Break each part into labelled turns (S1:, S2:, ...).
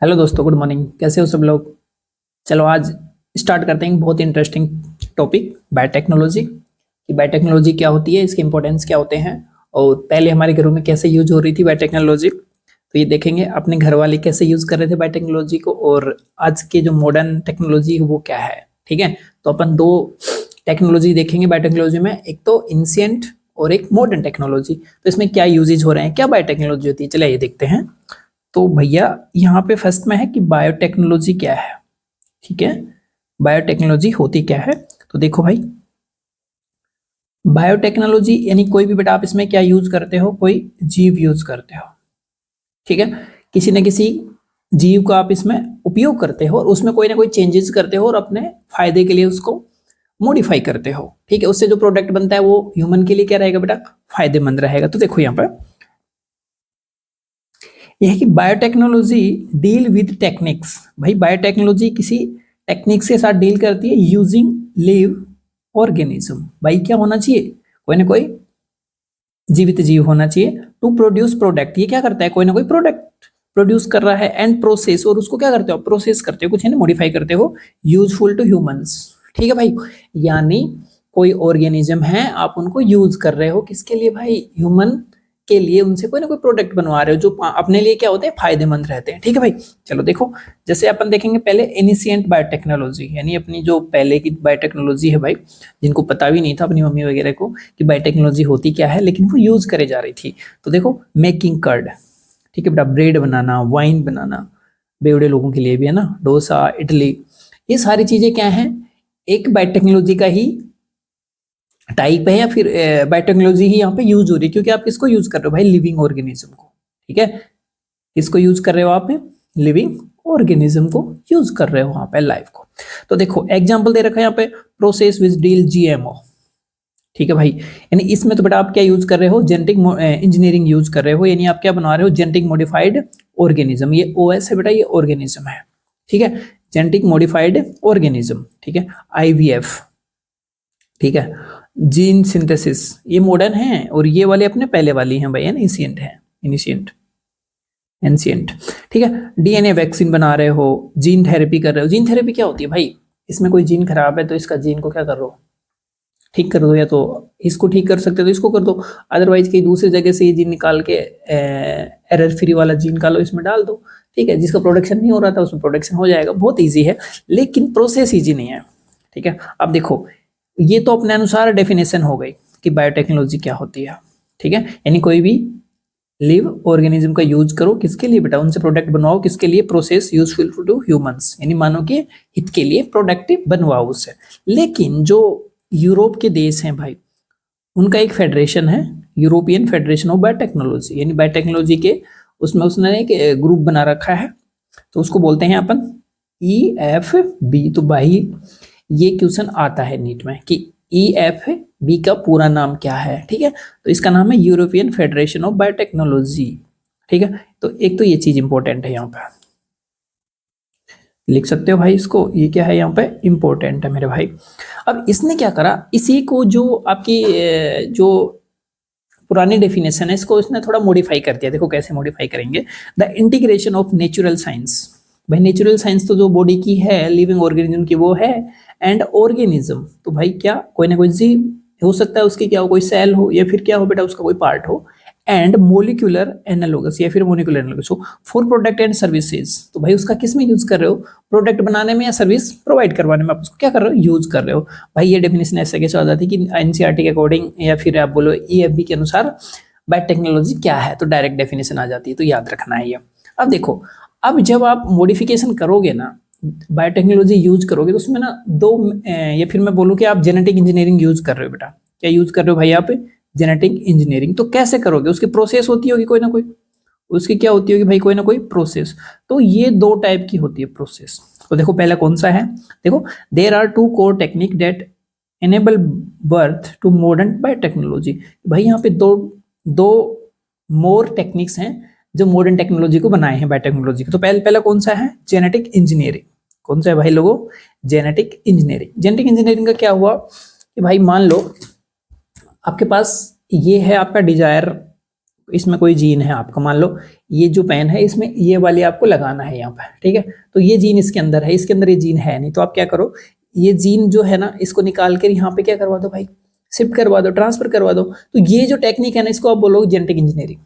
S1: Hello दोस्तों, good morning. कैसे हो सब लोग? चलो आज स्टार्ट करते हैं बहुत इंटरेस्टिंग टॉपिक, बायोटेक्नोलॉजी। कि बायोटेक्नोलॉजी क्या होती है, इसके इंपॉर्टेंस क्या होते हैं, और पहले हमारे घरों में कैसे यूज हो रही थी बायोटेक्नोलॉजी। तो ये देखेंगे अपने घर वाले कैसे यूज कर रहे थे बायोटेक्नोलॉजी को, और आज के जो मॉडर्न टेक्नोलॉजी है वो क्या है। ठीक है, तो अपन दो टेक्नोलॉजी देखेंगे बायोटेक्नोलॉजी में, एक तो इंसिएंट और एक मॉडर्न टेक्नोलॉजी। तो इसमें क्या यूजेज हो रहे हैं, क्या बायोटेक्नोलॉजी होती है, चलिए ये देखते हैं। तो भैया यहाँ पे फर्स्ट में है कि बायोटेक्नोलॉजी क्या है। ठीक है, बायोटेक्नोलॉजी होती क्या है। तो देखो भाई, बायोटेक्नोलॉजी यानी कोई भी बेटा आप इसमें क्या यूज करते हो, कोई जीव यूज करते हो। ठीक है, किसी न किसी जीव का आप इसमें उपयोग करते हो और उसमें कोई ना कोई चेंजेस करते हो और अपने फायदे के लिए उसको मॉडिफाई करते हो। ठीक है, उससे जो प्रोडक्ट बनता है वो ह्यूमन के लिए क्या रहेगा बेटा, फायदेमंद रहेगा। तो देखो यहाँ पर यह है कि बायोटेक्नोलॉजी डील विद टेक्निक्स। भाई बायोटेक्नोलॉजी किसी टेक्निक्स के साथ डील करती है यूजिंग लिव ऑर्गेनिज्म। भाई क्या होना चाहिए, कोई ना कोई जीवित जीव होना चाहिए। टू प्रोड्यूस प्रोडक्ट, ये क्या करता है, कोई ना कोई प्रोडक्ट प्रोड्यूस कर रहा है। एंड प्रोसेस, और उसको क्या करते हो, प्रोसेस करते हो, कुछ है ना मॉडिफाई करते हो। Useful to humans. ठीक है भाई, यानी कोई ऑर्गेनिज्म है, आप उनको यूज कर रहे हो किसके लिए भाई, ह्यूमन के लिए। उनसे कोई ना कोई प्रोडक्ट बनवा रहे हो जो अपने लिए क्या होते हैं, फायदेमंद रहते हैं। ठीक है भाई, चलो देखो, जैसे अपन देखेंगे पहले इनिशिएंट बायोटेक्नोलॉजी, यानी अपनी जो पहले की बायोटेक्नोलॉजी है भाई, जिनको पता भी नहीं था अपनी मम्मी वगैरह को कि बायोटेक्नोलॉजी होती क्या है, लेकिन वो यूज करे जा रही थी। तो देखो, मेकिंग कर्ड, ठीक है बेटा, ब्रेड बनाना, वाइन बनाना, बेवड़े लोगों के लिए भी है ना, डोसा, इडली, ये सारी चीजें क्या है, एक बायोटेक्नोलॉजी का ही टाइप है, या फिर बायोटेक्नोलॉजी ही यहाँ पे यूज हो रही है। क्योंकि आप किसको यूज कर रहे हो भाई, लिविंग ऑर्गेनिज्म को। ठीक है, किसको यूज कर रहे हो आप, लिविंग ऑर्गेनिज्म को यूज कर रहे हो वहां पे, लाइफ को। तो देखो एग्जांपल दे रखा है यहाँ पे, प्रोसेस विच डील जीएमओ। ठीक है भाई, यानी इसमें तो बेटा आप क्या यूज कर रहे हो, जेनेटिक इंजीनियरिंग यूज कर रहे हो, यानी आप क्या बना रहे हो, जेनेटिक मॉडिफाइड ऑर्गेनिज्म। ये ओएस है बेटा, ये ऑर्गेनिज्म है। ठीक है, जेनेटिक मॉडिफाइड ऑर्गेनिज्म। ठीक है, आईवीएफ। ठीक है, जीन सिंथेसिस, ये मॉडर्न है, और ये वाले अपने पहले वाली हैं भाई, एनिशिएंट है, इनिशिएंट, एंशिएंट। ठीक है, डीएनए वैक्सीन बना रहे हो, जीन थेरेपी कर रहे हो। जीन थेरेपी क्या होती है भाई, इसमें कोई जीन खराब है तो इसका जीन को क्या कर रहे हो, ठीक कर दो, या तो इसको ठीक कर सकते हो तो इसको कर दो, अदरवाइज कहीं दूसरी जगह से ये जीन निकाल के एरर फ्री वाला जीन निकालो, इसमें डाल दो। ठीक है, जिसका प्रोडक्शन नहीं हो रहा था उसमें प्रोडक्शन हो जाएगा, बहुत ईजी है, लेकिन प्रोसेस ईजी नहीं है। ठीक है, अब देखो, ये तो अपने अनुसार डेफिनेशन हो गई कि बायोटेक्नोलॉजी क्या होती है। ठीक है, यानी कोई भी लिव ऑर्गेनिज्म का यूज करो किसके लिए बेटा, उनसे प्रोडक्ट बनवाओ किसके लिए, प्रोसेस यूजफुल टू ह्यूमंस, यानी मानो के हित के लिए प्रोडक्ट बनवाओ उससे। लेकिन जो यूरोप के देश हैं भाई, उनका एक फेडरेशन है, यूरोपियन फेडरेशन ऑफ बायोटेक्नोलॉजी, यानी बायोटेक्नोलॉजी के उसमें उसने एक ग्रुप बना रखा है, तो उसको बोलते हैं अपन EFB। तो भाई ये क्वेश्चन आता है नीट में कि EFB का पूरा नाम क्या है। ठीक है, तो इसका नाम है यूरोपियन फेडरेशन ऑफ बायोटेक्नोलॉजी। ठीक है, तो एक तो ये चीज इंपॉर्टेंट है, यहाँ पे लिख सकते हो भाई इसको, ये क्या है यहाँ पे, इंपॉर्टेंट है मेरे भाई। अब इसने क्या करा, इसी को जो आपकी जो पुरानी डेफिनेशन है, इसको इसने थोड़ा मॉडिफाई कर दिया। देखो कैसे मॉडिफाई करेंगे, the integration of natural science. भाई नेचुरल साइंस तो जो बॉडी की है, लिविंग ऑर्गेनिज्म की वो है, एंड ऑर्गेनिज्म तो भाई क्या, कोई ना कोई जीव हो सकता है, उसकी क्या हो, कोई सेल हो, या फिर क्या हो बेटा, उसका कोई पार्ट हो। एंड मोलिकुलर एनालोगस, या फिर मोलिकुलर एनालोगस हो फॉर प्रोडक्ट एंड सर्विसेज। तो भाई उसका किस में यूज कर रहे हो, प्रोडक्ट बनाने में या सर्विस प्रोवाइड करवाने में, आप उसको क्या कर रहे हो, यूज कर रहे हो। भाई ये डेफिनेशन ऐसे कैसे आ जाती है कि एनसीईआरटी के अकॉर्डिंग, या फिर आप बोलो EFB के अनुसार बायोटेक्नोलॉजी क्या है, तो डायरेक्ट डेफिनेशन आ जाती है, तो याद रखना है ये। अब देखो, अब जब आप मॉडिफिकेशन करोगे ना, बायोटेक्नोलॉजी यूज करोगे, तो उसमें ना दो, या फिर मैं बोलूँ कि आप जेनेटिक इंजीनियरिंग यूज कर रहे हो बेटा। क्या यूज कर रहे हो भाई आप, जेनेटिक इंजीनियरिंग। तो कैसे करोगे, उसकी प्रोसेस होती होगी कोई ना कोई, उसकी क्या होती होगी भाई, कोई ना कोई प्रोसेस। तो ये दो टाइप की होती है प्रोसेस। तो देखो पहला कौन सा है, देखो, there are two core technique that enable birth to modern biotechnology. भाई यहाँ पे दो दो मोर टेक्निक्स हैं जो मॉडर्न टेक्नोलॉजी को बनाए हैं, बायोटेक्नोलॉजी को। तो पहला कौन सा है, जेनेटिक इंजीनियरिंग। कौन सा है भाई लोगों, जेनेटिक इंजीनियरिंग। जेनेटिक इंजीनियरिंग का क्या हुआ कि भाई मान लो आपके पास ये है आपका डिजायर इसमें कोई जीन है आपका, मान लो ये जो पेन है इसमें ये वाली आपको लगाना है यहाँ पे, ठीक है, तो ये जीन इसके अंदर है, इसके अंदर ये जीन है नहीं, तो आप क्या करो, ये जीन जो है ना इसको निकाल कर यहाँ पे क्या करवा दो भाई, शिफ्ट करवा दो, ट्रांसफर करवा दो। तो ये जो टेक्निक है ना इसको आप बोलोगे जेनेटिक इंजीनियरिंग।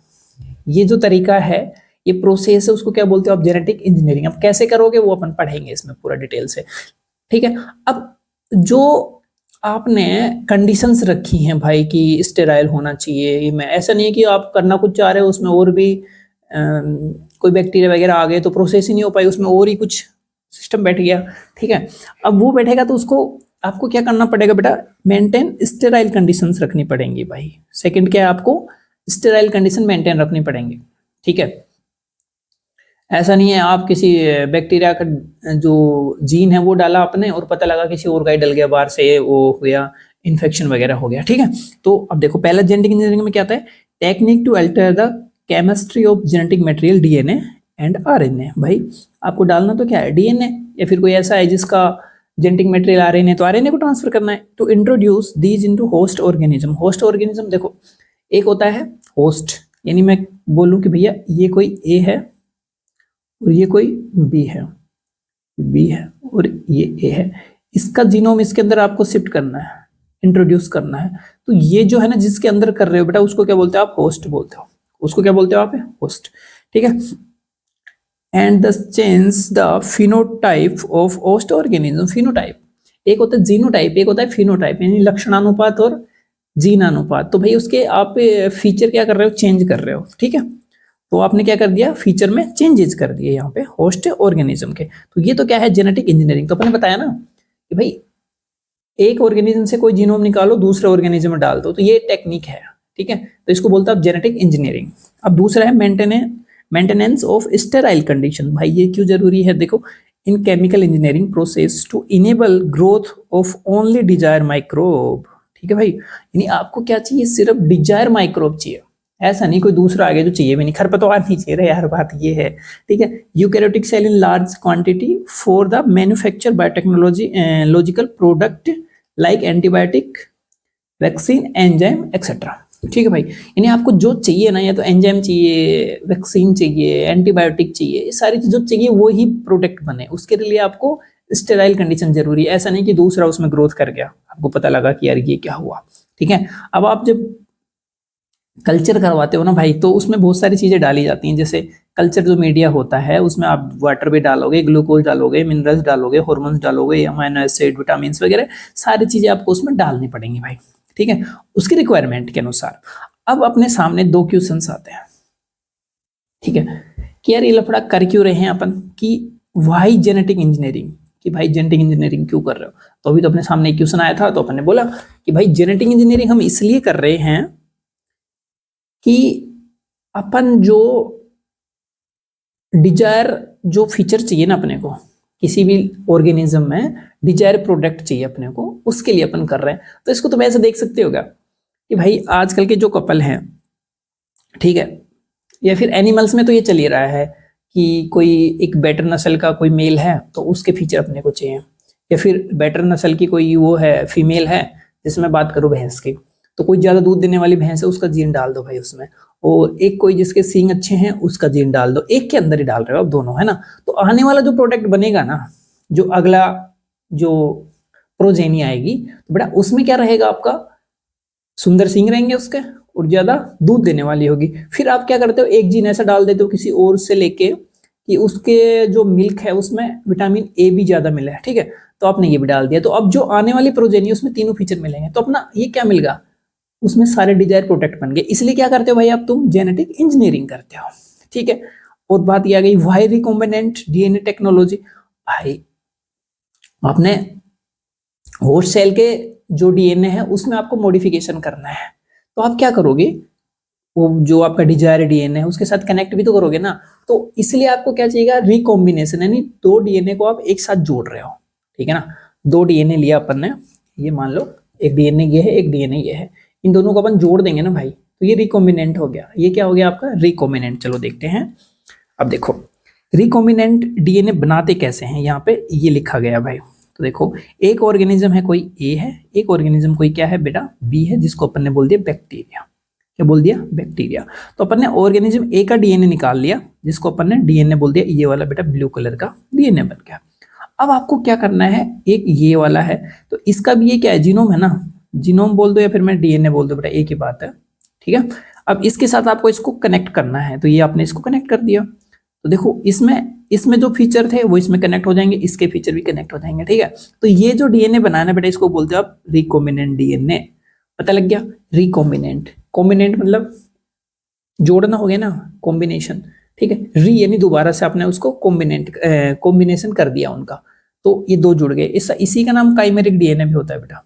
S1: ये जो तरीका है, ये प्रोसेस है, उसको क्या बोलते हो आप, जेनेटिक इंजीनियरिंग। अब कैसे करोगे वो अपन पढ़ेंगे इसमें पूरा डिटेल से, ठीक है। अब जो आपने कंडीशंस रखी हैं भाई कि स्टेराइल होना चाहिए, मैं ऐसा नहीं है कि आप करना कुछ चाह रहे हो उसमें और भी कोई बैक्टीरिया वगैरह आ गए तो प्रोसेस ही नहीं हो पाई, उसमें और ही कुछ सिस्टम बैठ गया, ठीक है। अब वो बैठेगा तो उसको आपको क्या करना पड़ेगा बेटा, मेंटेन स्टेराइल कंडीशंस रखनी पड़ेंगी भाई। सेकंड क्या है, आपको स्टेराइल कंडीशन मेंटेन रखनी पड़ेंगी, ठीक है। ऐसा नहीं है आप किसी बैक्टीरिया का जो जीन है वो डाला आपने और पता लगा किसी और का ही डल गया बाहर से, वो हो गया इन्फेक्शन वगैरह हो गया, ठीक है। तो अब देखो पहला जेनेटिक इंजीनियरिंग में क्या आता है, technique to alter the chemistry of genetic material DNA and RNA. भाई आपको डालना तो क्या है, डीएनए, या फिर कोई ऐसा है जिसका जेनेटिक मटेरियल आरएनए, तो आरएनए को ट्रांसफर करना है। To introduce these into host organism. Host organism देखो, एक होता है होस्ट, यानी मैं बोलूं कि भैया ये कोई ए है और ये कोई बी है, बी है और ये ए है, इसका जीनोम इसके अंदर आपको शिफ्ट करना है, इंट्रोड्यूस करना है। तो ये जो है ना जिसके अंदर कर रहे हो बेटा, उसको क्या बोलते हो आप, होस्ट बोलते हो, उसको क्या बोलते हो आप, होस्ट, ठीक है। And the change the phenotype of host organism. Phenotype एक होता है जीनोटाइप, एक होता है फिनोटाइप, यानी लक्षणानुपात और जीनानुपात। तो भाई उसके आप फीचर क्या कर रहे हो, चेंज कर रहे हो, ठीक है। तो आपने क्या कर दिया, फीचर में चेंजेस कर दिए यहाँ पे होस्ट ऑर्गेनिज्म के। तो ये तो क्या है, जेनेटिक इंजीनियरिंग। तो अपने बताया ना कि भाई एक ऑर्गेनिज्म से कोई जीनोम निकालो दूसरे ऑर्गेनिज्म में डाल दो, तो ये टेक्निक है, ठीक है। तो इसको बोलते हैं जेनेटिक इंजीनियरिंग। अब दूसरा है मेंटेनेंस ऑफ स्टेराइल कंडीशन। भाई ये क्यों जरूरी है, देखो in chemical engineering process to enable growth of only desire microbe, ठीक है भाई। यानी आपको क्या चाहिए, सिर्फ डिजायर माइक्रोब चाहिए, ऐसा नहीं कोई दूसरा आगे जो चाहिए भी नहीं, खरपतवार नहीं चाहिए रहे यार, बात ये है, ठीक है। Eukaryotic cell in large quantity for the manufacture biotechnology logical product like antibiotic, vaccine, enzyme etcetera, ठीक है भाई। यानी आपको जो चाहिए ना, या तो एंजाइम चाहिए, वैक्सीन चाहिए, एंटीबायोटिक चाहिए, ये सारी चीज जो चाहिए वो ही प्रोडक्ट बने, उसके लिए आपको स्टेराइल कंडीशन जरूरी है। ऐसा नहीं कि दूसरा उसमें ग्रोथ कर गया, आपको पता लगा कि यार ये क्या हुआ, ठीक है। अब आप जब कल्चर करवाते हो ना भाई, तो उसमें बहुत सारी चीजें डाली जाती हैं, जैसे कल्चर जो मीडिया होता है उसमें आप वाटर भी डालोगे, ग्लूकोज डालोगे, मिनरल्स डालोगे, हार्मोन्स डालोगे, अमीनो एसिड, विटामिन वगैरह सारी चीजें आपको उसमें डालनी पड़ेंगी भाई, ठीक है, उसकी रिक्वायरमेंट के अनुसार। अब अपने सामने दो क्वेश्चंस आते हैं, ठीक है, कि यार ये लफड़ा कर क्यों रहे हैं अपन, कि वाई जेनेटिक इंजीनियरिंग, कि भाई जेनेटिक इंजीनियरिंग क्यों कर रहे हो। तो अभी तो अपने सामने एक क्वेश्चन आया था, तो अपन ने बोला कि भाई जेनेटिक इंजीनियरिंग हम इसलिए कर रहे हैं कि अपन जो डिजायर जो फीचर चाहिए ना अपने को, किसी भी ऑर्गेनिज्म में डिजायर प्रोडक्ट चाहिए अपने को, उसके लिए अपन कर रहे हैं। तो इसको तुम ऐसे देख सकते होगा कि भाई आजकल के जो कपल हैं, ठीक है, या फिर एनिमल्स में तो ये चल ही रहा है कि कोई एक बेटर नस्ल का कोई मेल है तो उसके फीचर अपने को चाहिए, या फिर बेटर नस्ल की कोई वो है फीमेल है, जैसे मैं बात करूँ भैंस की, तो कोई ज्यादा दूध देने वाली भैंस है उसका जीन डाल दो भाई उसमें, और एक कोई जिसके सींग अच्छे हैं उसका जीन डाल दो, एक के अंदर ही डाल रहे हो आप दोनों, है ना। तो आने वाला जो प्रोडक्ट बनेगा ना, जो अगला जो प्रोजेनी आएगी, तो बेटा उसमें क्या रहेगा, आपका सुंदर सींग रहेंगे उसके और ज्यादा दूध देने वाली होगी। फिर आप क्या करते हो, एक जीन ऐसा डाल देते हो किसी और से लेके कि उसके जो मिल्क है उसमें विटामिन ए भी ज्यादा मिला है, ठीक है, तो आपने ये भी डाल दिया। तो अब जो आने वाली प्रोजेनी उसमें तीनों फीचर मिलेंगे, तो अपना ये क्या मिल गया, उसमें सारे डिजायर प्रोडक्ट बन गए। इसलिए क्या करते हो भाई आप, तुम जेनेटिक इंजीनियरिंग करते हो, ठीक है। और बात ये आ गई वाई रिकॉम्बिनेंट डीएनए टेक्नोलॉजी। भाई आपने होस्ट सेल के जो डीएनए है उसमें आपको मॉडिफिकेशन करना है, तो आप क्या करोगे, वो जो आपका डिजायर डीएनए है उसके साथ कनेक्ट भी तो करोगे ना। तो इसलिए आपको क्या चाहिए, रिकॉम्बिनेशन, यानी दो डीएनए को आप एक साथ जोड़ रहे हो, ठीक है ना। दो डीएनए लिया अपन ने, ये मान लो एक डीएनए ये है, एक डीएनए ये है, इन दोनों को अपन जोड़ देंगे ना भाई, तो ये रिकॉम्बिनेंट हो गया। ये क्या हो गया आपका, रिकॉम्बिनेंट। चलो देखते हैं। अब देखो रिकॉम्बिनेंट डीएनए बनाते कैसे हैं, यहाँ पे ये लिखा गया भाई। तो देखो एक ऑर्गेनिज्म है कोई ए है, एक ऑर्गेनिज्म कोई क्या है बेटा बी है, जिसको अपन ने बोल दिया बैक्टीरिया, क्या बोल दिया, बैक्टीरिया। तो अपन ने ऑर्गेनिज्म ए का डीएनए निकाल लिया, जिसको अपन ने डीएनए बोल दिया, ये वाला बेटा ब्लू कलर का डीएनए बन गया। अब आपको क्या करना है, एक ये वाला है तो इसका भी ये क्या है, जीनोम है ना, जीनोम बोल दो या फिर मैं डीएनए बोल दो बेटा, एक ही बात है, ठीक है। अब इसके साथ आपको इसको कनेक्ट करना है, तो ये आपने इसको कनेक्ट कर दिया, तो देखो इसमें जो फीचर थे वो इसमें कनेक्ट हो जाएंगे, इसके फीचर भी कनेक्ट हो जाएंगे, ठीक है। तो ये जो डीएनए बनाना बेटा, इसको बोलते हो आप रिकॉम्बिनेंट डीएनए, पता लग गया, रिकॉम्बिनेंट, कॉम्बिनेंट मतलब जोड़ना हो गया ना, कॉम्बिनेशन, ठीक है। री यानी दोबारा से आपने उसको कॉम्बिनेशन कर दिया उनका, तो ये दो जुड़ गए, इसी का नाम काइमेरिक डीएनए भी होता है बेटा,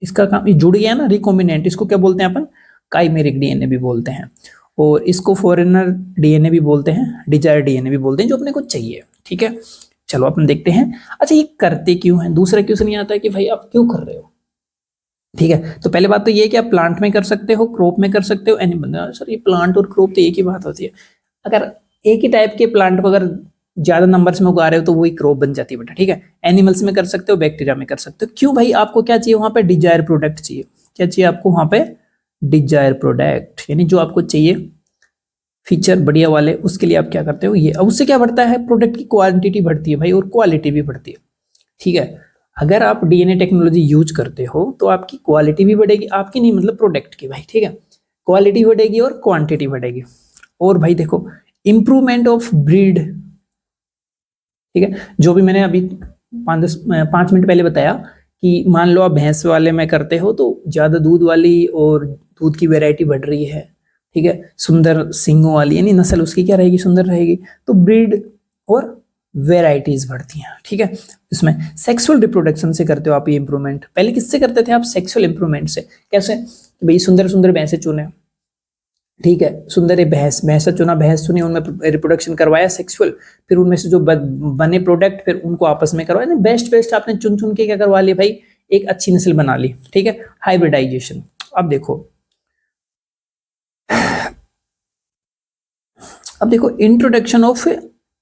S1: इसका काम, ये जुड़ गया ना, रिकॉम्बिनेंट, इसको क्या बोलते हैं अपन, काइमेरिक डीएनए भी बोलते हैं, और इसको फॉरेनर डीएनए भी बोलते हैं, डिजायर डीएनए भी बोलते हैं, जो अपने को चाहिए, ठीक है। चलो अपन देखते हैं, अच्छा ये करते क्यों हैं, दूसरा क्वेश्चन ये आता है कि भाई आप क्यों कर रहे हो, ठीक है। तो पहले बात तो ये कि आप प्लांट में कर सकते हो, क्रॉप में कर सकते हो, एनिमल, सर ये प्लांट और क्रॉप तो एक ही बात होती है, अगर एक ही टाइप के प्लांट को अगर ज्यादा नंबर्स में उगा रहे हो तो वही क्रॉप बन जाती है बेटा, ठीक है। एनिमल्स में कर सकते हो, बैक्टीरिया में कर सकते हो, क्यों भाई, आपको क्या चाहिए वहां पे, डिजायर प्रोडक्ट चाहिए, क्या चाहिए आपको वहां पे, डिजायर प्रोडक्ट, यानी जो आपको चाहिए फीचर बढ़िया वाले, उसके लिए आप क्या करते हो ये, अब उससे क्या बढ़ता है, प्रोडक्ट की क्वांटिटी बढ़ती है भाई, और क्वालिटी भी बढ़ती है, ठीक है। अगर आप डीएनए टेक्नोलॉजी यूज करते हो तो आपकी क्वालिटी भी बढ़ेगी, आपकी नहीं मतलब प्रोडक्ट की भाई, ठीक है, क्वालिटी बढ़ेगी और क्वांटिटी बढ़ेगी। और भाई देखो, इंप्रूवमेंट ऑफ ब्रीड, ठीक है, जो भी मैंने अभी 5 मिनट पहले बताया कि मान लो आप भैंस वाले में करते हो तो ज्यादा दूध वाली और दूध की वैरायटी बढ़ रही है, ठीक है, सुंदर सींगों वाली, यानी नस्ल उसकी क्या रहेगी, सुंदर रहेगी, तो ब्रीड और वेराइटीज बढ़ती हैं, ठीक है। इसमें सेक्सुअल रिप्रोडक्शन से करते हो आप ये इंप्रूवमेंट, पहले किससे करते थे आप, सेक्सुअल इंप्रूवमेंट से, कैसे, भाई सुंदर सुंदर भैंसे चुने, ठीक है, सुंदर भैंसा चुना, भैंस चुनी, उनमें रिप्रोडक्शन करवाया सेक्सुअल, फिर उनमें से जो बने प्रोडक्ट फिर उनको आपस में करवाया, बेस्ट बेस्ट आपने चुन चुन के क्या करवा लिया भाई, एक अच्छी नस्ल बना ली, ठीक है, हाइब्रिडाइजेशन। अब देखो इंट्रोडक्शन ऑफ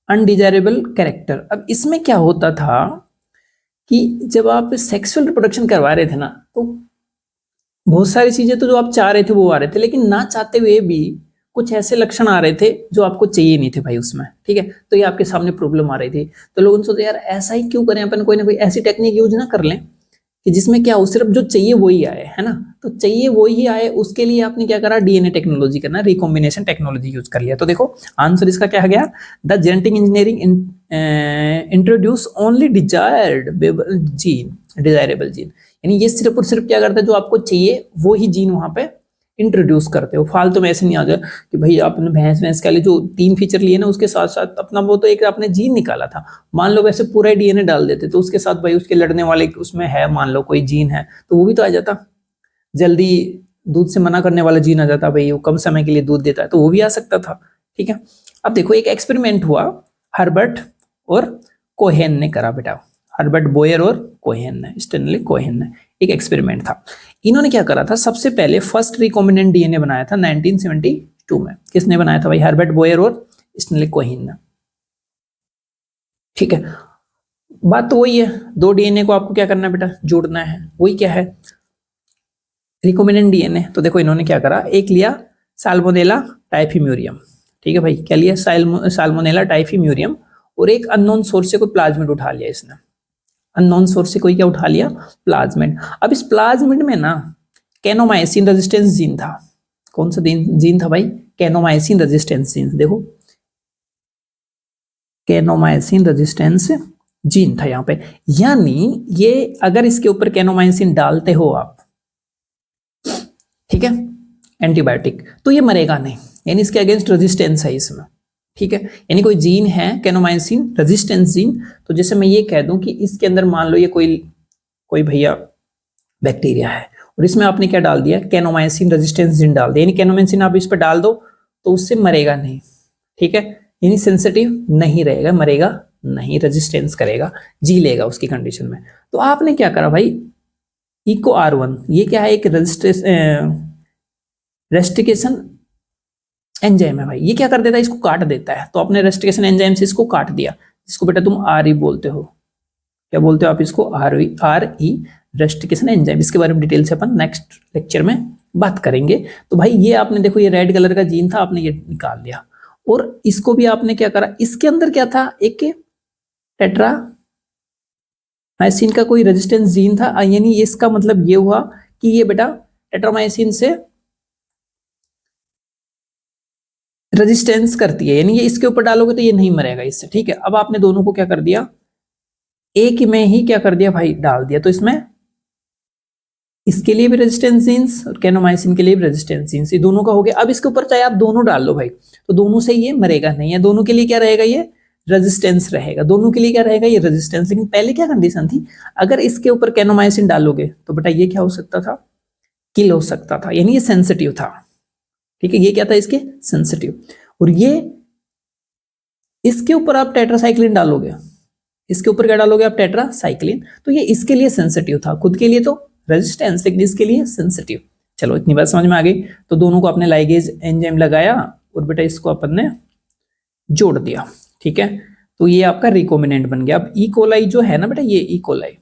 S1: अनडिजायरेबल कैरेक्टर, अब इसमें क्या होता था कि जब आप सेक्सुअल रिप्रोडक्शन करवा रहे थे ना, तो बहुत सारी चीजें तो जो आप चाह रहे थे वो आ रहे थे, लेकिन ना चाहते हुए भी कुछ ऐसे लक्षण आ रहे थे जो आपको चाहिए नहीं थे भाई उसमें, ठीक है, तो ये आपके सामने प्रॉब्लम आ रही थी, तो लोगों ने सोचा यार ऐसा ही क्यों करें अपन, कोई ना कोई ऐसी टेक्निक यूज ना कर लें कि जिसमें क्या हो, सिर्फ जो चाहिए वही आए, है ना, तो चाहिए वही आए, उसके लिए आपने क्या करा, डीएनए टेक्नोलॉजी करना, रिकॉम्बिनेशन टेक्नोलॉजी यूज कर लिया। तो देखो आंसर इसका क्या गया, the genetic engineering introduce only desirable gene, यानी ये सिर्फ और सिर्फ क्या करता है, जो आपको चाहिए वो ही जीन वहां पे इंट्रोड्यूस करते हो, फालतू में ऐसे नहीं आ जाए कि भाई आपने भैंस के लिए जो 3 फीचर लिए ना, उसके साथ साथ अपना वो तो एक आपने जीन निकाला था, मान लो वैसे पूरा डीएनए डाल देते तो उसके साथ भाई उसके लड़ने वाले उसमें है, मान लो कोई जीन है तो वो भी तो आ जाता, जल्दी दूध से मना करने वाला जीन आ जाता, भाई वो कम समय के लिए दूध देता है तो वो भी आ सकता था, ठीक है। अब देखो एक एक्सपेरिमेंट हुआ, हर्बर्ट और कोहेन ने करा बेटा, हर्बर्ट बोयर और कोहेन ने, स्टैनली कोहेन ने, एक एक्सपेरिमेंट था, इन्होंने क्या करा था, सबसे पहले फर्स्ट रिकॉम्बिनेंट डीएनए बनाया था 1972 में, किसने बनाया था भाई, हर्बर्ट बोयर और स्टैनली कोहेन ने, ठीक है। बात तो वही है, 2 डीएनए को आपको क्या करना है बेटा, जोड़ना है, वही क्या है, रिकॉम्बिनेंट डीएनए। तो देखो इन्होंने क्या करा, एक लिया साल्मोनेला टाइफीम्यूरियम, ठीक है भाई, क्या लिया, साल्मोनेला टाइफीम्यूरियम, और एक अननोन सोर्स से कोई प्लाज्मिड उठा लिया इसने, अननोन सोर्स से कोई क्या उठा लिया, प्लाज्मिड। अब इस प्लाज्मिड में ना कैनोमाइसिन रेजिस्टेंस जीन था, कौन सा जीन था भाई, कैनोमाइसिन रेजिस्टेंस जीन, देखो कैनोमाइसिन रेजिस्टेंस जीन था यहाँ पे, यानी ये अगर इसके ऊपर कैनोमाइसिन डालते हो आप, ठीक है, एंटीबायोटिक, तो ये मरेगा नहीं, यानी इसके अगेंस्ट रेजिस्टेंस है इसमें, ठीक है, यानी कोई जीन है कैनोमाइसिन रेजिस्टेंस जीन, तो जैसे मैं ये कह दूं कि इसके अंदर मान लो ये कोई भैया बैक्टीरिया है और इसमें आपने क्या डाल दिया, कैनोमाइसिन रेजिस्टेंस जीन डाल दिया, यानी कैनोमाइसिन आप इस पर डाल दो तो उससे मरेगा नहीं, ठीक है, यानी सेंसिटिव नहीं रहेगा, मरेगा नहीं, रेजिस्टेंस करेगा, जी लेगा उसकी कंडीशन में। तो आपने क्या करा भाई, इको R1, ये क्या है, एक रेस्टिकेशन एंजाइम है भाई, ये क्या कर देता है, इसको काट देता है, तो आपने रेस्टिकेशन एंजाइम से इसको काट दिया, इसको बेटा तुम RE बोलते हो, क्या बोलते हो आप इसको, RE रेस्टिकेशन एंजाइम, इसके बारे में डिटेल से अपन नेक्स्ट लेक्चर में बात करेंगे। तो भाई ये आपने देखो ये रेड कलर का जीन था, आपने ये निकाल दिया, और इसको भी आपने क्या करा, इसके अंदर क्या था, एक टेट्रामाइसिन का कोई रेजिस्टेंस जीन था, यानी इसका मतलब ये हुआ कि ये बेटा टेट्रामाइसिन से रेजिस्टेंस करती है, यानी ये इसके ऊपर डालोगे तो ये नहीं मरेगा इससे, ठीक है। अब आपने दोनों को क्या कर दिया, एक में ही क्या कर दिया भाई, डाल दिया, तो इसमें इसके लिए भी रेजिस्टेंस जीन्स और कैनोमाइसिन के लिए भी रेजिस्टेंस जीन्स, ये दोनों का हो गया। अब इसके ऊपर चाहे आप दोनों डाल लो भाई, तो दोनों से ये मरेगा नहीं है, दोनों के लिए क्या रहेगा, ये रेजिस्टेंस रहेगा, दोनों के लिए क्या रहेगा, ये रेजिस्टेंस। लेकिन पहले क्या कंडीशन थी, अगर इसके ऊपर कैनोमाइसिन डालोगे तो बेटा ये क्या हो सकता था, किल हो सकता था, यानी ये सेंसिटिव था, ठीक है, ये क्या था इसके सेंसिटिव। और ये इसके ऊपर आप टेट्रासाइक्लिन डालोगे, इसके ऊपर क्या डालोगे आप, टेट्रासाइक्लिन, तो ये इसके लिए सेंसिटिव था, खुद के लिए तो रेजिस्टेंस, लेकिन इसके लिए सेंसिटिव। चलो इतनी बात समझ में आ गई। तो दोनों को आपने लाइगेज एंजाइम लगाया और बेटा इसको अपन ने जोड़ दिया, ठीक है। तो ये आपका रिकॉम्बिनेंट बन गया। अब ई कोलाई जो है ना बेटा, ये ई कोलाई,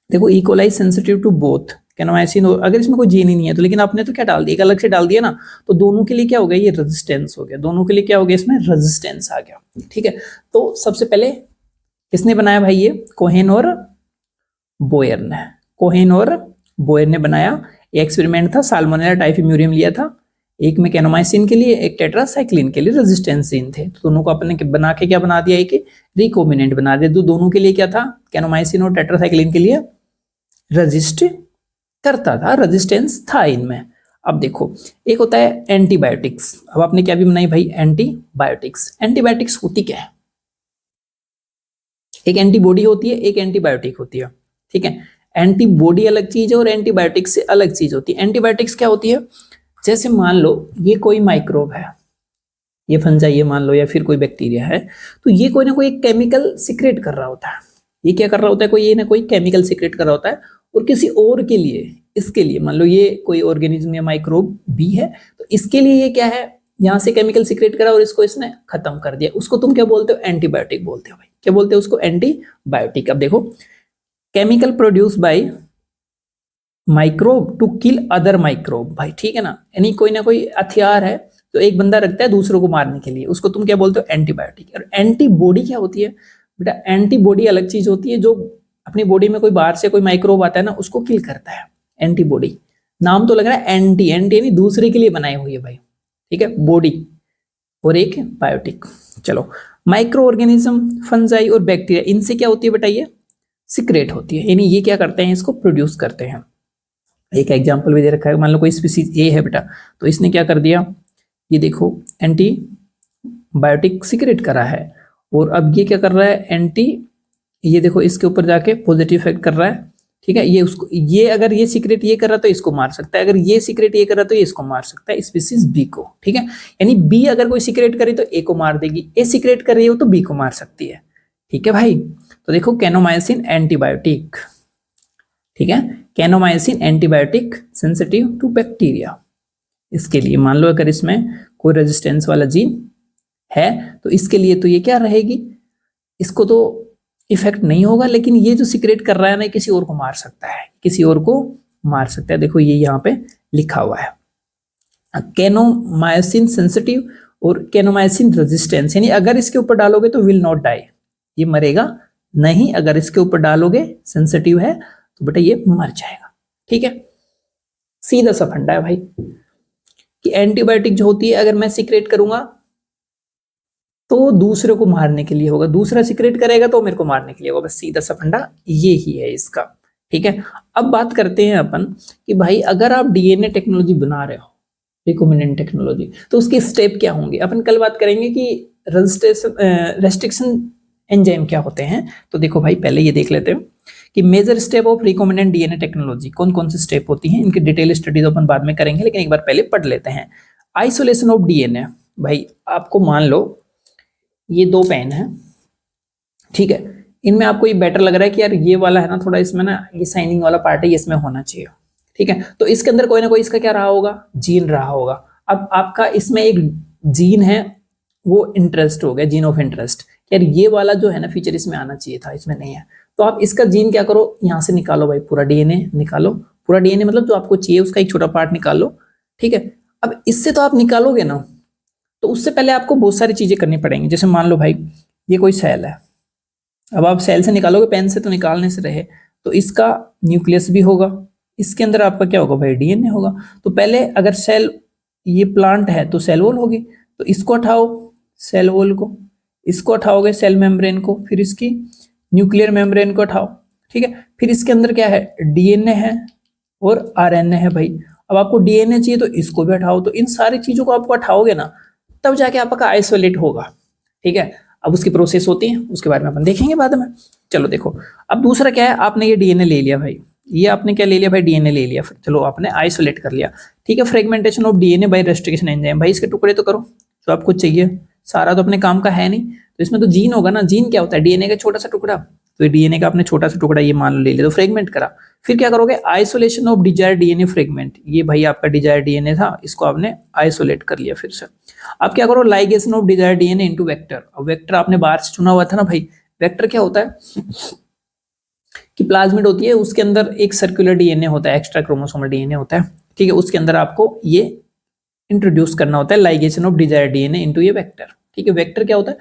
S1: देखो E coli sensitive to both kanamycin, और अगर इसमें कोई जीन ही नहीं है तो, लेकिन आपने तो क्या डाल दिया, एक अलग से डाल दिया ना, तो दोनों के लिए क्या हो गया, ये रेजिस्टेंस हो गया, दोनों के लिए क्या हो गया, इसमें रेजिस्टेंस आ गया, ठीक है। तो सबसे पहले किसने बनाया भाई, ये कोहेन और बोयर ने, कोहेन और बोयर ने बनाया। एक्सपेरिमेंट था, साल्मोनेला टाइफिम्यूरियम लिया था, एक में कैनोमाइसिन के लिए, एक टेट्रासाइक्लिन के लिए रेजिस्टेंस जीन थे, तो दोनों को अपने बना के क्या बना दिया, एक रिकॉम्बिनेंट बना दिया। तो दोनों के लिए क्या था, कैनोमाइसिन और टेट्रासाइक्लिन के लिए रेजिस्ट करता था, रेजिस्टेंस था इनमें। अब देखो एक होता है एंटीबायोटिक्स, अब आपने क्या भी बनाई भाई, एंटीबायोटिक्स। एंटीबायोटिक्स होती क्या है, एक एंटीबॉडी होती है, एक एंटीबायोटिक होती है, ठीक है। एंटीबॉडी अलग चीज है और एंटीबायोटिक्स से अलग चीज होती है। एंटीबायोटिक्स क्या होती है, जैसे मान लो ये कोई माइक्रोब है, ये फंजाई है मान लो, या फिर कोई बैक्टीरिया है, तो ये कोई ना कोई एक केमिकल सिक्रेट कर रहा होता है, ये क्या कर रहा होता है, कोई ये ना कोई केमिकल सिक्रेट कर रहा होता है, और किसी और के लिए, इसके लिए मान लो ये कोई ऑर्गेनिज्म या माइक्रोब भी है, तो इसके लिए ये क्या है, यहाँ से केमिकल सिक्रेट करा और इसको इसने खत्म कर दिया, उसको तुम क्या बोलते हो, एंटीबायोटिक बोलते हो भाई, क्या बोलते हो उसको, एंटीबायोटिक। अब देखो chemical produce by microbe to kill other microbe, भाई ठीक है ना, यानी कोई ना कोई हथियार है तो एक बंदा रखता है दूसरों को मारने के लिए, उसको तुम क्या बोलते हो, एंटीबायोटिक। और एंटीबॉडी क्या होती है बेटा, एंटीबॉडी अलग चीज होती है, जो अपनी बॉडी में कोई बाहर से कोई माइक्रोब आता है ना, उसको किल करता है, एंटीबॉडी। नाम तो लग रहा है एंटी, एंटी यानी दूसरे के लिए बनाई हुई है भाई, ठीक है, बॉडी और एक बायोटिक। चलो माइक्रो ऑर्गेनिज्म, फंजाई और बैक्टीरिया, इनसे क्या होती है बेटा, ये सिक्रेट होती है, यानी ये क्या करते हैं, इसको प्रोड्यूस करते हैं। एक एग्जांपल भी दे रखा है, मान लो कोई स्पीसीज ए है बेटा, तो इसने क्या कर दिया, ये देखो एंटीबायोटिक सिक्रेट करा है, और अब ये क्या कर रहा है, ये देखो इसके ऊपर जाके पॉजिटिव इफेक्ट कर रहा है, ठीक है। ये उसको, ये अगर ये सीक्रेट ये कर रहा तो इसको मार सकता है, अगर ये सीक्रेट ये कर रहा तो ये इसको मार सकता है, स्पीसीज बी को, ठीक है। यानी बी अगर कोई सीक्रेट करे तो ए को मार देगी, ए सीक्रेट कर रही हो तो बी को मार सकती है, ठीक है भाई। तो देखो कैनोमाइसिन एंटीबायोटिक, ठीक है, कैनोमाइसिन एंटीबायोटिक सेंसिटिव टू बैक्टीरिया। इसके लिए मान लो अगर इसमें कोई रेजिस्टेंस वाला जीन है तो इसके लिए तो ये क्या रहेगी, इसको तो इफेक्ट नहीं होगा, लेकिन ये जो सीक्रेट कर रहा है ना, किसी और को मार सकता है, किसी और को मार सकता है। देखो ये यहाँ पे लिखा हुआ है कैनोमाइसिन सेंसिटिव और कैनोमाइसिन रेजिस्टेंस, यानी अगर इसके ऊपर डालोगे तो विल नॉट डाई, ये मरेगा नहीं, अगर इसके ऊपर डालोगे सेंसिटिव है तो बेटा ये मर जाएगा, ठीक है। सीधा सा फंडा है भाई कि एंटीबायोटिक जो होती है अगर मैं सीक्रेट करूंगा तो दूसरे को मारने के लिए होगा, दूसरा सीक्रेट करेगा तो मेरे को मारने के लिए होगा, बस सीधा सा फंडा ये ही है इसका, ठीक है। अब बात करते हैं अपन कि भाई अगर आप डीएनए टेक्नोलॉजी बना रहे हो, रिकॉम्बिनेंट टेक्नोलॉजी, तो उसके स्टेप क्या होंगे, अपन कल बात करेंगे कि रेस्ट्रिक्शन एंजाइम क्या होते हैं। तो देखो भाई पहले ये देख लेते हैं कि major step of recombinant DNA technology, कौन कौन से स्टेप होती हैं, इनकी डिटेल स्टडीज अपन बाद में करेंगे, लेकिन एक बार पहले पढ़ लेते हैं। आइसोलेशन ऑफ डीएनए, भाई आपको मान लो ये दो पेन है, ठीक है, इनमें आपको ये बेटर लग रहा है कि यार ये वाला है ना थोड़ा, इसमें ना ये साइनिंग वाला पार्ट है, ये इसमें होना चाहिए, ठीक है। तो इसके अंदर कोई ना कोई इसका क्या रहा होगा, जीन रहा होगा। अब आपका इसमें एक जीन है, वो इंटरेस्ट हो गया, जीन ऑफ इंटरेस्ट, यार ये वाला जो है ना फीचर इसमें आना चाहिए था, इसमें नहीं है, तो आप इसका जीन क्या करो, यहाँ से निकालो भाई, पूरा डीएनए निकालो, पूरा डीएनए मतलब जो आपको चाहिए उसका एक छोटा पार्ट निकाल लो, ठीक है। अब इससे तो आप निकालोगे ना, तो उससे पहले आपको बहुत सारी चीजें करनी पड़ेंगी। जैसे मान लो भाई ये कोई सेल है, अब आप सेल से निकालोगे, पेन से तो निकालने से रहे, तो इसका न्यूक्लियस भी होगा, इसके अंदर आपका क्या होगा भाई, डीएनए होगा। तो पहले अगर सेल, ये प्लांट है तो सेल वॉल होगी, तो इसको हटाओ सेल वॉल को, इसको हटाओगे सेल मेम्ब्रेन को, फिर इसकी न्यूक्लियर मेम्ब्रेन को हटाओ, ठीक है। फिर इसके अंदर क्या है, डीएनए है और आरएनए है भाई। अब आपको डीएनए चाहिए तो इसको भी हटाओ। तो इन सारी चीजों को आपको हटाओगे ना, तब जाके आपका आइसोलेट होगा, ठीक है। अब उसकी प्रोसेस होती है, उसके बारे में अपन देखेंगे बाद में। चलो देखो, अब दूसरा क्या है, आपने ये डीएनए ले लिया भाई, ये आपने क्या ले लिया भाई, डीएनए ले लिया, फिर चलो आपने आइसोलेट कर लिया, ठीक है। Fragmentation of DNA by restriction enzyme, भाई इसके टुकड़े तो करो जो आपको चाहिए, सारा तो अपने काम का है नहीं, तो इसमें तो जीन होगा ना। जीन क्या होता है, डीएनए का छोटा सा टुकड़ा, तो डीएनए का आपने छोटा सा टुकड़ा ये मान लो ले लिया, तो फ्रेगमेंट करा। फिर क्या करोगे, isolation of desire DNA fragment, ये भाई आपका डिजायर डीएनए था, इसको आपने आइसोलेट कर लिया फिर से। अब क्या करो, ligation of desire DNA into vector. अब वेक्टर आपने बाहर से चुना हुआ था ना भाई, वेक्टर क्या होता है कि प्लाज्मिड होती है, उसके अंदर एक सर्कुलर डीएनए होता है, एक्स्ट्रा क्रोमोसोमल डीएनए होता है, ठीक है। उसके अंदर आपको ये इंट्रोड्यूस करना होता है, ligation of desire DNA into ये वेक्टर, ठीक है। वेक्टर क्या होता है,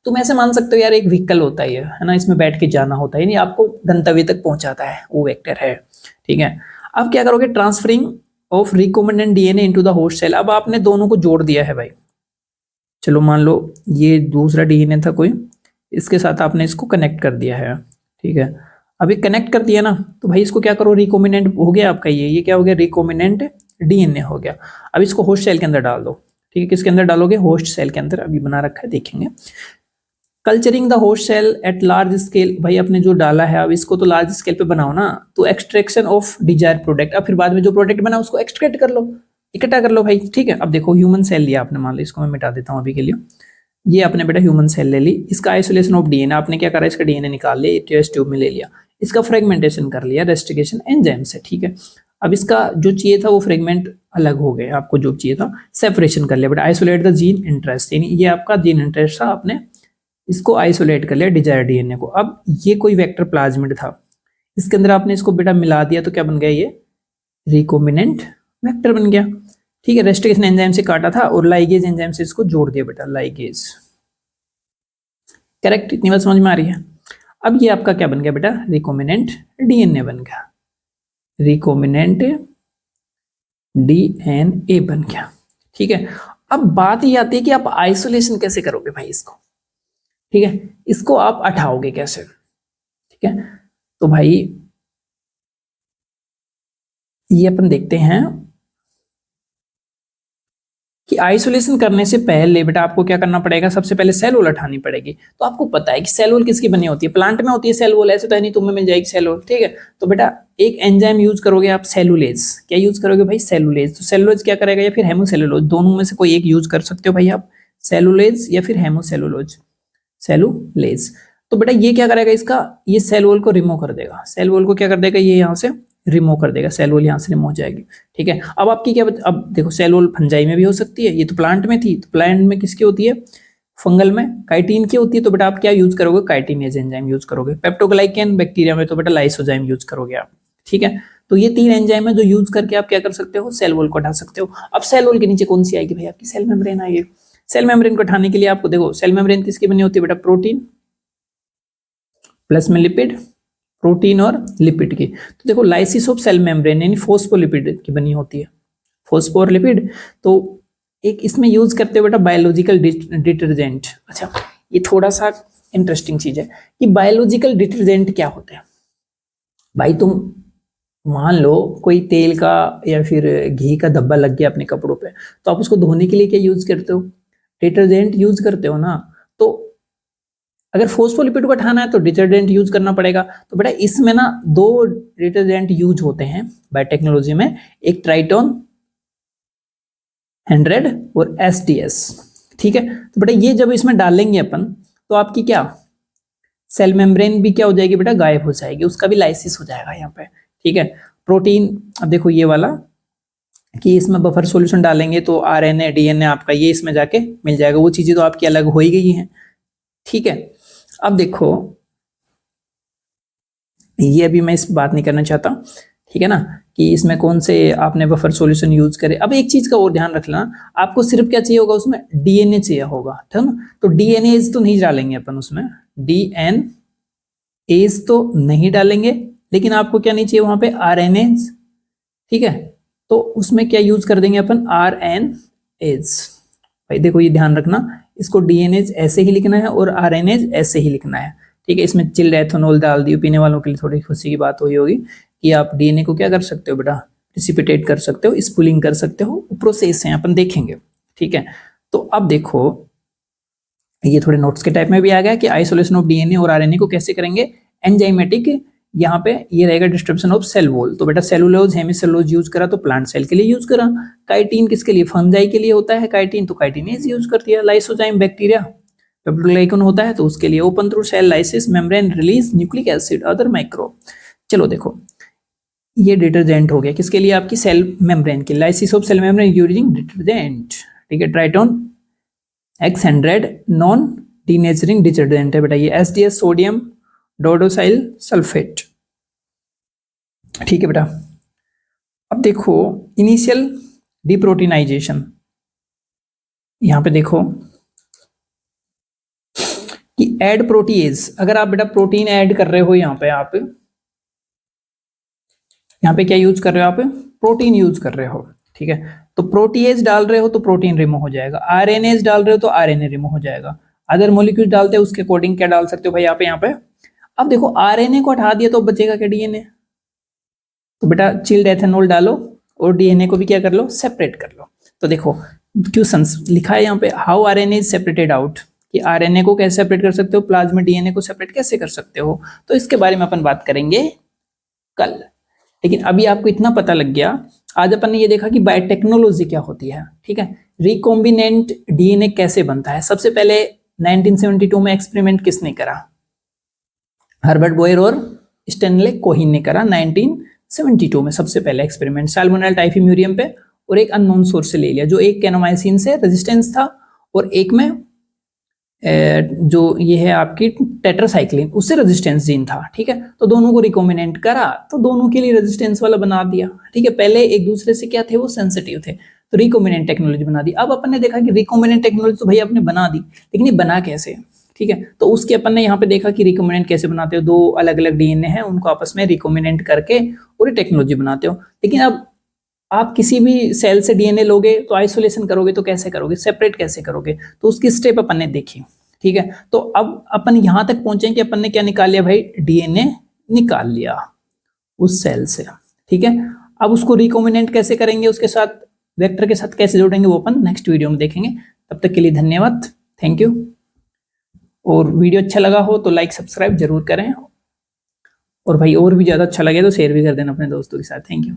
S1: तुम ऐसे मान सकते हो यार, एक व्हीकल होता है ना, इसमें बैठ के जाना होता है, यानी आपको गंतव्य तक पहुंचाता है, वो वेक्टर है, ठीक है। अब क्या करोगे, transferring of recombinant DNA into the host cell. अब आपने दोनों को जोड़ दिया है भाई, चलो मान लो ये दूसरा डीएनए था कोई, इसके साथ आपने इसको कनेक्ट कर दिया है, ठीक है। अभी कनेक्ट कर दिया ना, तो भाई इसको क्या करो, रिकॉम्बिनेंट हो गया आपका, ये क्या हो गया, रिकॉम्बिनेंट डीएनए हो गया। अब इसको होस्ट सेल के अंदर डाल दो, ठीक है। किसके अंदर डालोगे, होस्ट सेल के अंदर, अभी बना रखा है देखेंगे। Culturing the host cell at large scale, भाई आपने जो डाला है अब इसको तो लार्ज स्केल पे बनाओ ना, तो एक्सट्रैक्शन ऑफ डिजायर प्रोडक्ट। अब फिर बाद में जो प्रोडक्ट बना उसको एक्सट्रैक्ट कर लो, इकट्ठा कर लो भाई, ठीक है। अब देखो ह्यूमन सेल लिया आपने, मान लो इसको मैं मिटा देता हूँ अभी के लिए, ये आपने बेटा ह्यूमन सेल ले ली, इसका आइसोलेशन ऑफ डीएनए आपने क्या करा, इसका डीएनए निकाल लिया, टेस्ट ट्यूब में ले लिया, इसका फ्रेगमेंटेशन कर लिया रेस्ट्रिकेशन एंजाइम से, ठीक है। अब इसका जो चाहिए था वो फ्रेगमेंट अलग हो गए, आपको जो चाहिए था सेपरेशन कर लिया, but isolate the gene interest, यानी ये आपका जीन इंटरेस्ट था, आपने इसको आइसोलेट कर लिया डिजायर डीएनए को। अब ये कोई वेक्टर प्लाज्मिड था, इसके अंदर आपने इसको बेटा मिला दिया, तो क्या बन गया, ये रिकॉम्बिनेंट वेक्टर बन गया, ठीक है। रेस्ट्रिकेशन एंजाइम से काटा था और लाइगेज एंजाइम से इसको जोड़ दिया बेटा, लाइगेज, करेक्ट। इतनी बात समझ में आ रही है। अब ये आपका क्या बन गया बेटा, रिकॉम्बिनेंट डीएनए बन गया, रिकॉम्बिनेंट डीएनए बन गया, ठीक है। अब बात ये आती है कि आप आइसोलेशन कैसे करोगे भाई इसको, ठीक है, इसको आप हटाओगे कैसे, ठीक है। तो भाई ये अपन देखते हैं कि आइसोलेशन करने से पहले बेटा आपको क्या करना पड़ेगा, सबसे पहले सेल वॉल हटानी पड़ेगी। तो आपको पता है कि सेल वॉल किसकी बनी होती है, प्लांट में होती है सेल वॉल, ऐसे तो है नहीं तुम्हें मिल जाएगी सेल वॉल, ठीक है। तो बेटा एक एंजाइम यूज करोगे आप, सेलुलेज, क्या यूज करोगे भाई, सेलुलेज। तो सेलुलोज क्या करेगा, या फिर हेमोसेलुलोज, दोनों में से कोई एक यूज कर सकते हो भाई आप, सेलुलेज या फिर हेमोसेलुलोज, सेलुलेज। तो बेटा ये क्या करेगा, इसका ये सेल वॉल को रिमूव कर देगा, सेल वॉल को क्या कर देगा, ये यहाँ से रिमूव कर देगा, सेल वॉल यहाँ से रिमूव हो जाएगी, ठीक है। अब आपकी क्या, अब देखो सेल वॉल फंजाई में भी हो सकती है, ये तो प्लांट में थी, तो प्लांट में किसकी होती है, फंगल में काइटिन की होती है। तो बेटा आप क्या यूज करोगे, काइटिनेज एंजाइम यूज करोगे। पेप्टोग्लाइकेन बैक्टीरिया में तो बेटा लाइसोजाइम यूज करोगे आप, ठीक है। तो ये 3 एंजाइम है जो यूज करके आप क्या कर सकते हो, सेल वॉल को हटा सकते हो। अब सेल वॉल के नीचे कौन सी आएगी भाई, आपकी सेल मेम्ब्रेन आएगी। सेल मेम्ब्रेन को हटाने के लिए आपको देखो, सेल मेम्ब्रेन किसकी बनी होती है बेटा, प्रोटीन प्लस में लिपिड, प्रोटीन और लिपिड की। तो देखो लाइसिस ऑफ सेल मेम्ब्रेन यानी फोस्फोलिपिड की बनी होती है, फोस्फोलिपिड। तो एक इसमें यूज करते हो बेटा बायोलॉजिकल डिटर्जेंट। अच्छा ये थोड़ा सा इंटरेस्टिंग चीज है कि बायोलॉजिकल डिटर्जेंट क्या होते हैं भाई। तुम मान लो कोई तेल का या फिर घी का धब्बा लग गया अपने कपड़ों पे, तो आप उसको धोने के लिए क्या यूज करते हो, डिटर्जेंट यूज करते हो ना। तो अगर फोस्फोलिपिड को हटाना है तो डिटर्जेंट यूज करना पड़ेगा। तो बेटा इसमें ना 2 डिटर्जेंट यूज होते हैं बायोटेक्नोलॉजी में, एक ट्राइटोन 100 और एसटीएस, ठीक है। तो बेटा ये जब इसमें डालेंगे अपन, तो आपकी क्या सेल मेम्ब्रेन भी क्या हो जाएगी बेटा, गायब हो जाएगी, उसका भी लाइसिस हो जाएगा यहाँ पे, ठीक है। प्रोटीन, अब देखो ये वाला कि इसमें बफर सॉल्यूशन डालेंगे तो आरएनए डीएनए आपका ये इसमें जाके मिल जाएगा, वो चीजें तो आपकी अलग हो ही गई हैं, ठीक है। अब देखो ये अभी मैं इस बात नहीं करना चाहता ठीक है ना, कि इसमें कौन से आपने बफर सॉल्यूशन यूज करे। अब एक चीज का और ध्यान रखना, आपको सिर्फ क्या चाहिए होगा उसमें, डीएनए चाहिए होगा, ठीक है ना। तो डीएनए तो नहीं डालेंगे अपन उसमें, डीएनए तो नहीं डालेंगे, लेकिन आपको क्या नहीं चाहिए वहां पे, आरएनए, ठीक है। तो उसमें क्या यूज कर देंगे अपन, आरएनएज। भाई देखो ये ध्यान रखना, इसको डीएनए ऐसे ही लिखना है और आरएनए ऐसे ही लिखना है, ठीक है। इसमें चिल्ड एथेनॉल डाल दियो, पीने वालों के लिए थोड़ी खुशी की बात हुई होगी कि आप डीएनए को क्या कर सकते हो बेटा, प्रिसिपिटेट कर सकते हो, स्पूलिंग कर सकते हो, प्रोसेस है अपन देखेंगे, ठीक है। तो अब देखो ये थोड़े नोट्स के टाइप में भी आ गया कि आइसोलेशन ऑफ डीएनए और आरएनए को कैसे करेंगे, एंजाइमेटिक, यहाँ पे ये रहेगा डिस्ट्रप्शन ऑफ सेल वॉल। तो बेटा सेलुलोज हेमिसेलुलोज यूज करा तो प्लांट सेल के लिए यूज करा, काइटिन किसके लिए, फंजाई के लिए होता है काइटिन, तो काइटिनेज यूज कर दिया, लाइसोजाइम बैक्टीरिया पेप्टोग्लाइकन होता है तो उसके लिए open through cell lysis membrane release nucleic acid other micro. चलो देखो ये डिटर्जेंट हो गया किसके लिए, आपकी सेल मेम्ब्रेन की, lysis of cell membrane using detergent, ठीक है। Tritone X100 non denaturing detergent है बेटा ये, SDS सोडियम डोडोसाइल सल्फेट, ठीक है बेटा। अब देखो इनिशियल डिप्रोटीनाइजेशन, यहां पे देखो कि ऐड प्रोटीएज, अगर आप बेटा प्रोटीन ऐड कर रहे हो, यहां पे आप यहां पे क्या यूज कर रहे हो, आप प्रोटीन यूज कर रहे हो, ठीक है। तो प्रोटीएज डाल रहे हो तो प्रोटीन रिमूव हो जाएगा, आरएनएज डाल रहे हो तो आरएनए रिमूव हो जाएगा, अदर मॉलिक्यूल डालते हो उसके अकॉर्डिंग क्या डाल सकते हो भाई आप यहाँ पे। अब देखो आरएनए को हटा दिया तो बचेगा क्या, डीएनए। तो बेटा चिल्ड एथेनॉल डालो और डीएनए को भी क्या कर लो, सेपरेट कर लो। तो देखो क्वेश्चन लिखा है यहाँ पे, how RNA is separated out, कि आरएनए को कैसे सेपरेट कर सकते हो, प्लाज्मा डीएनए को सेपरेट कैसे कर सकते हो, तो इसके बारे में अपन बात करेंगे कल। लेकिन अभी आपको इतना पता लग गया, आज अपन ने ये देखा कि बायोटेक्नोलॉजी क्या होती है, ठीक है। रिकॉम्बिनेंट डीएनए कैसे बनता है, सबसे पहले 1972 में एक्सपेरिमेंट किसने करा, हर्बर्ट बॉयर और स्टैनले कोहिन ने करा 1972 में सबसे पहले एक्सपेरिमेंट, साल्मोनेला टाइफीम्यूरियम पे, और एक अननोन सोर्स से ले लिया जो एक कैनोमाइसिन से रेजिस्टेंस था और एक में जो ये है आपकी टेट्रासाइक्लिन उससे रेजिस्टेंस जीन था, ठीक है। तो दोनों को रिकॉम्बिनेंट करा तो दोनों के लिए रेजिस्टेंस वाला बना दिया, ठीक है। पहले एक दूसरे से क्या थे, वो सेंसिटिव थे, तो रिकॉम्बिनेंट टेक्नोलॉजी बना दी। अब अपन ने देखा कि रिकॉम्बिनेंट टेक्नोलॉजी तो भाई आपने बना दी, लेकिन ये बना कैसे, ठीक है। तो उसके अपन ने यहाँ पे देखा कि रिकॉम्बिनेंट कैसे बनाते हो, दो अलग अलग डीएनए हैं उनको आपस में रिकॉम्बिनेंट करके पूरी टेक्नोलॉजी बनाते हो। लेकिन अब आप किसी भी सेल से डीएनए लोगे तो आइसोलेशन करोगे तो कैसे करोगे, सेपरेट कैसे करोगे, तो उसकी स्टेप अपन ने देखी, ठीक है। तो अब अपन यहां तक पहुंचे कि अपन ने क्या निकाल लिया भाई, डीएनए निकाल लिया उस सेल से, ठीक है। अब उसको रिकॉम्बिनेंट कैसे करेंगे, उसके साथ वेक्टर के साथ कैसे जोड़ेंगे, वो अपन नेक्स्ट वीडियो में देखेंगे। तब तक के लिए धन्यवाद, थैंक यू। और वीडियो अच्छा लगा हो तो लाइक सब्सक्राइब जरूर करें, और भाई और भी ज्यादा अच्छा लगे तो शेयर भी कर देना अपने दोस्तों के साथ। Thank you.